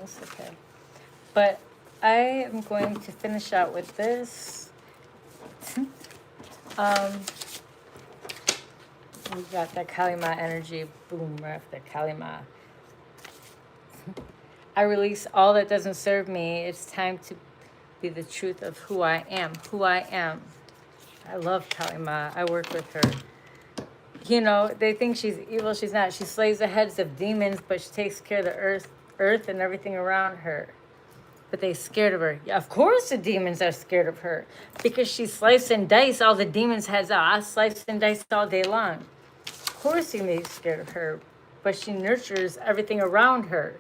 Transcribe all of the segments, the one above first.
It's okay. But I am going to finish out with this. We got that Kalima energy. Boom, right after Kalima. I release all that doesn't serve me. It's time to be the truth of who I am. Who I am. I love Kalima. I work with her. You know, they think she's evil. She's not. She slays the heads of demons, but she takes care of the earth and everything around her. But they scared of her. Yeah, of course the demons are scared of her. Because she sliced and diced all the demons' heads out. I slice and dice all day long. Of course he may be scared of her. But she nurtures everything around her.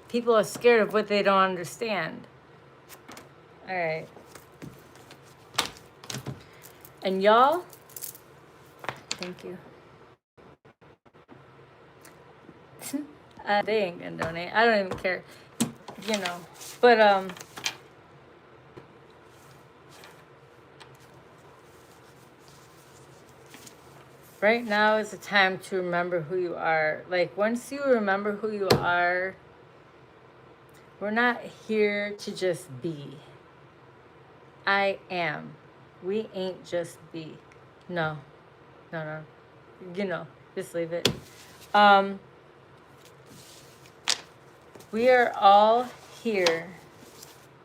People are scared of what they don't understand. All right. And y'all, thank you. They ain't gonna donate. I don't even care. You know. But right now is the time to remember who you are. Like, once you remember who you are, we're not here to just be. I am. We ain't just be. No. No. You know, just leave it. We are all here.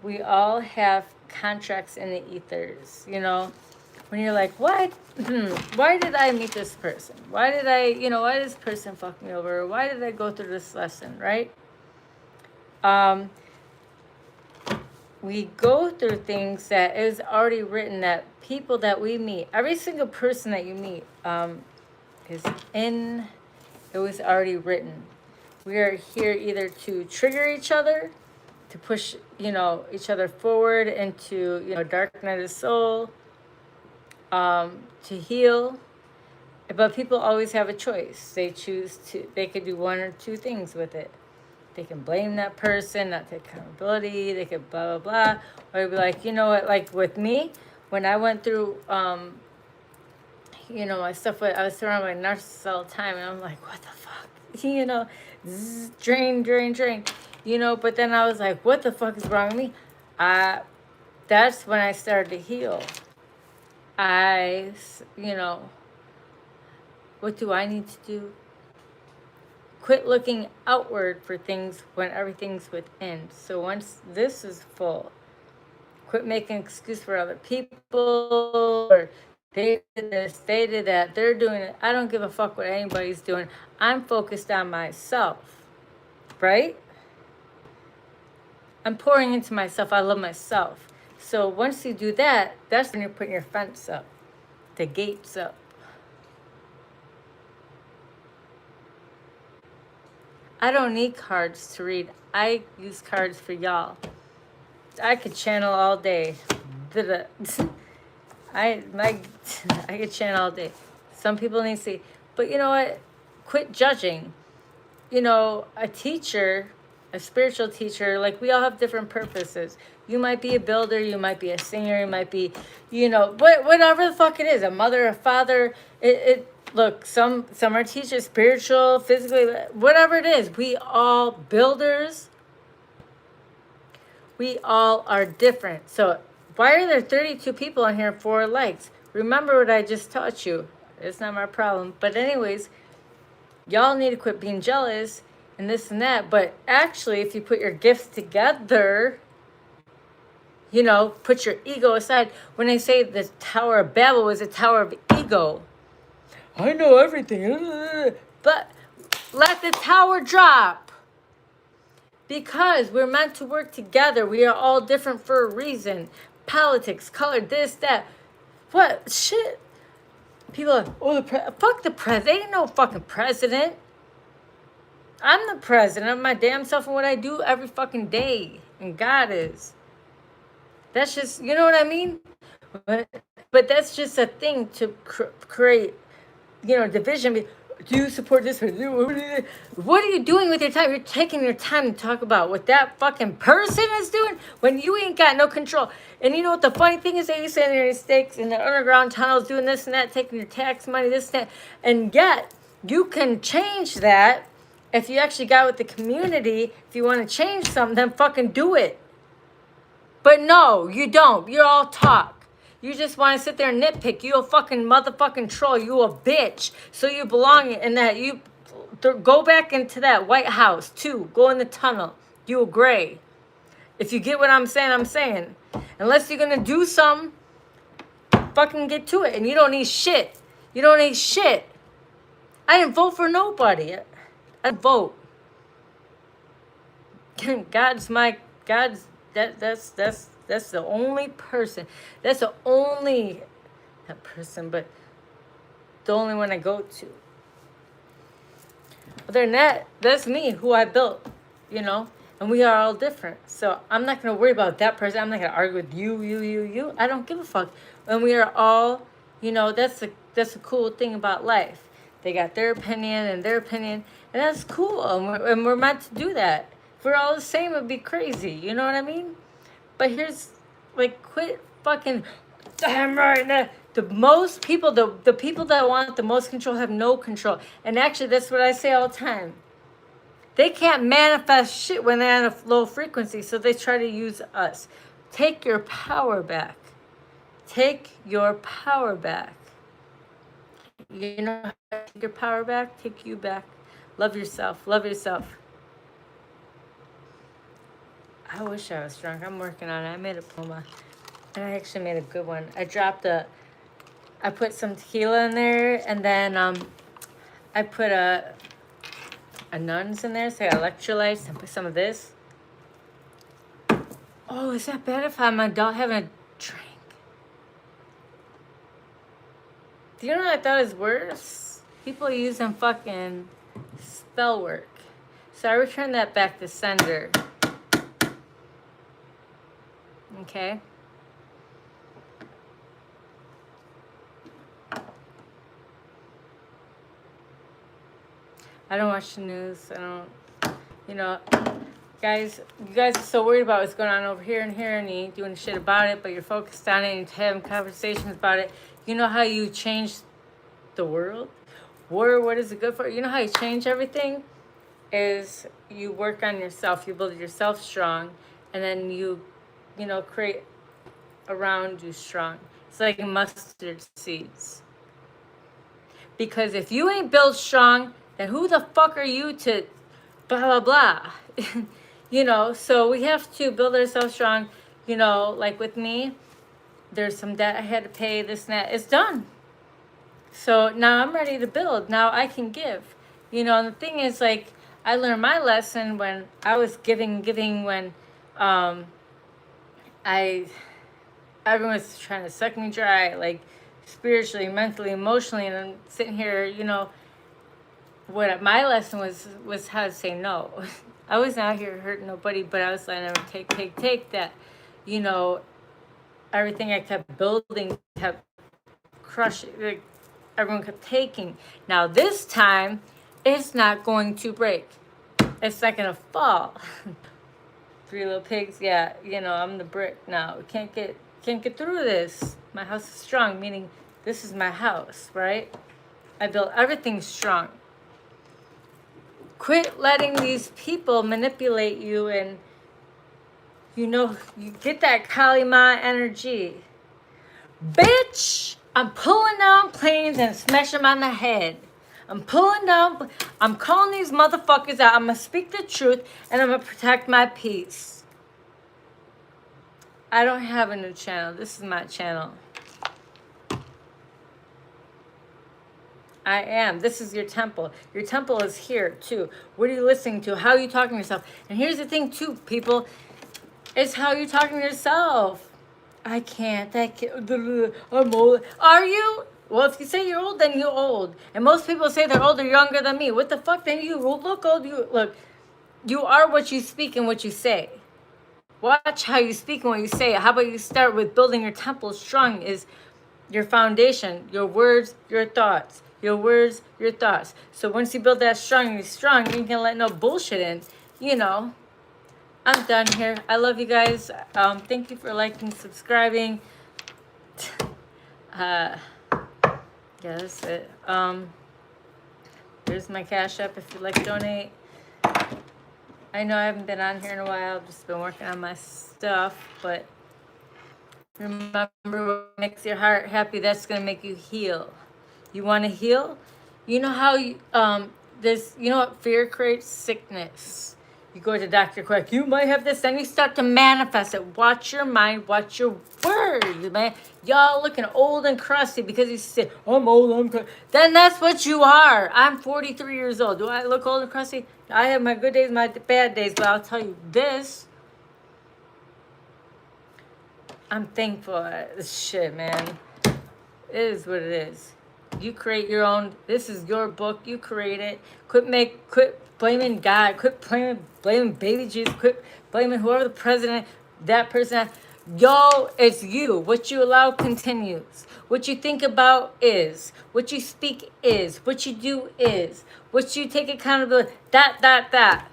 We all have contracts in the ethers, you know. When you're like, what? Why did I meet this person? Why did why did this person fuck me over? Why did I go through this lesson, right? We go through things that is already written, that people that we meet, every single person that you meet it was already written. We are here either to trigger each other, to push, each other forward into, dark night of the soul, to heal. But people always have a choice. They could do one or two things with it. They can blame that person, not take accountability. They could blah, blah, blah. Or be like, you know what, like with me, when I went through, my stuff, I was surrounded by narcissists all the time. And I'm like, what the fuck? Drain. But then I was like, what the fuck is wrong with me? That's when I started to heal. What do I need to do? Quit looking outward for things when everything's within. So once this is full, quit making an excuse for other people, or they did this, they did that, they're doing it. I don't give a fuck what anybody's doing. I'm focused on myself, right? I'm pouring into myself. I love myself. So once you do that, that's when you're putting your fence up, the gates up. I don't need cards to read. I use cards for y'all. I could channel all day. I could channel all day. Some people need to see. But you know what? Quit judging. A teacher, a spiritual teacher, like, we all have different purposes. You might be a builder, you might be a singer, you might be, whatever the fuck it is, a mother, a father. Look, some are teachers, spiritual, physically, whatever it is. We all builders. We all are different. So why are there 32 people on here, 4 likes? Remember what I just taught you. It's not my problem. But anyways, y'all need to quit being jealous and this and that. But actually, if you put your gifts together, put your ego aside. When they say the Tower of Babel was a tower of ego, I know everything. But let the tower drop. Because we're meant to work together. We are all different for a reason. Politics, color, this, that. What? Shit. People are, fuck the president. They ain't no fucking president. I'm the president of my damn self and what I do every fucking day. And God is. That's just, you know what I mean? But that's just a thing to create, division. Do you support this? What are you doing with your time? You're taking your time to talk about what that fucking person is doing when you ain't got no control. And you know what the funny thing is? They sitting in your stakes in the underground tunnels doing this and that, taking your tax money, this and that. And yet, you can change that If you actually got with the community, if you want to change something, then fucking do it. But no, you don't. You're all talk. You just want to sit there and nitpick. You a fucking motherfucking troll. You a bitch. So you belong in that. You go back into that White House too. Go in the tunnel. You a gray. If you get what I'm saying, I'm saying. Unless you're gonna do something, fucking get to it. And you don't need shit. You don't need shit. I didn't vote for nobody. I didn't vote. God's that's the only person. That's the only not person, but the only one I go to. Other than that, that's me, who I built, you know. And we are all different. So I'm not gonna worry about that person. I'm not gonna argue with you. I don't give a fuck. And we are all, you know, that's the cool thing about life. They got their opinion, and that's cool. And we're meant to do that. If we're all the same, it'd be crazy. You know what I mean? But here's, like, quit fucking, damn right now. The most people, the people that want the most control have no control. And actually, that's what I say all the time. They can't manifest shit when they're at a low frequency, so they try to use us. Take your power back. Take your power back. You know how to take your power back? Take you back. Love yourself. Love yourself. I wish I was drunk. I'm working on it. I made a Puma. And I actually made a good one. I put some tequila in there, and then I put a nuns in there, so I got electrolytes, and put some of this. Oh, is that bad if I'm an adult having a drink? Do you know what I thought is worse? People using fucking spell work. So I returned that back to sender. Okay. I don't watch the news. I don't, you know, guys, you guys are so worried about what's going on over here, and you ain't doing shit about it, but you're focused on it and you're having conversations about it. You know how you change the world? What is it good for? You know how you change everything? Is you work on yourself, you build yourself strong, and then you know, create around you strong. It's like mustard seeds. Because if you ain't built strong, then who the fuck are you to blah, blah, blah? You know, so we have to build ourselves strong. You know, like with me, there's some debt I had to pay, this and that. It's done. So now I'm ready to build. Now I can give. You know, and the thing is, like, I learned my lesson when I was giving when everyone's trying to suck me dry, like spiritually, mentally, emotionally, and I'm sitting here, you know, what my lesson was how to say no. I wasn't out here hurting nobody, but I was letting them take that, you know, everything I kept building kept crushing, like everyone kept taking. Now this time, it's not going to break. It's not gonna fall. Three Little Pigs, yeah, you know, I'm the brick now. Can't get through this. My house is strong, meaning this is my house, right? I built everything strong. Quit letting these people manipulate you, and, you know, you get that Kali Ma energy. Bitch, I'm pulling down planes and smash them on the head. I'm calling these motherfuckers out. I'm going to speak the truth, and I'm going to protect my peace. I don't have a new channel. This is my channel. I am. This is your temple. Your temple is here, too. What are you listening to? How are you talking to yourself? And here's the thing, too, people. It's how you're talking to yourself. I can't. I'm old. Are you? Well, if you say you're old, then you're old. And most people say they're older, younger than me. What the fuck? Then you look old. You are what you speak and what you say. Watch how you speak and what you say. How about you start with building your temple strong is your foundation, your words, your thoughts. Your words, your thoughts. So once you build that strong, you can let no bullshit in. You know, I'm done here. I love you guys. Thank you for liking, subscribing. Yeah, that's it. There's my Cash App if you'd like to donate. I know I haven't been on here in a while. I've just been working on my stuff, but remember, what makes your heart happy, that's going to make you heal. You want to heal? You know how you know what fear creates? Sickness. You go to Dr. Quick, you might have this, then you start to manifest it. Watch your mind, watch your words, man. Y'all looking old and crusty because you say, I'm old, I'm crusty. Then that's what you are. I'm 43 years old. Do I look old and crusty? I have my good days, my bad days, but I'll tell you this. I'm thankful at this shit, man. It is what it is. You create your own. This is your book. You create it. Quit blaming God. Quit blaming baby Jesus. Quit blaming whoever the president, that person. Yo, it's you. What you allow continues. What you think about is. What you speak is. What you do is. What you take accountability. That.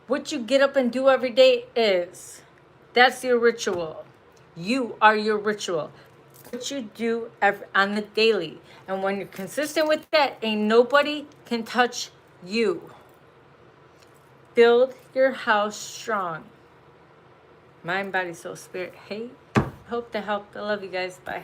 What you get up and do every day is. That's your ritual. You are your ritual. What you do on the daily. And when you're consistent with that, ain't nobody can touch you. Build your house strong. Mind, body, soul, spirit. Hey, hope to help. I love you guys. Bye.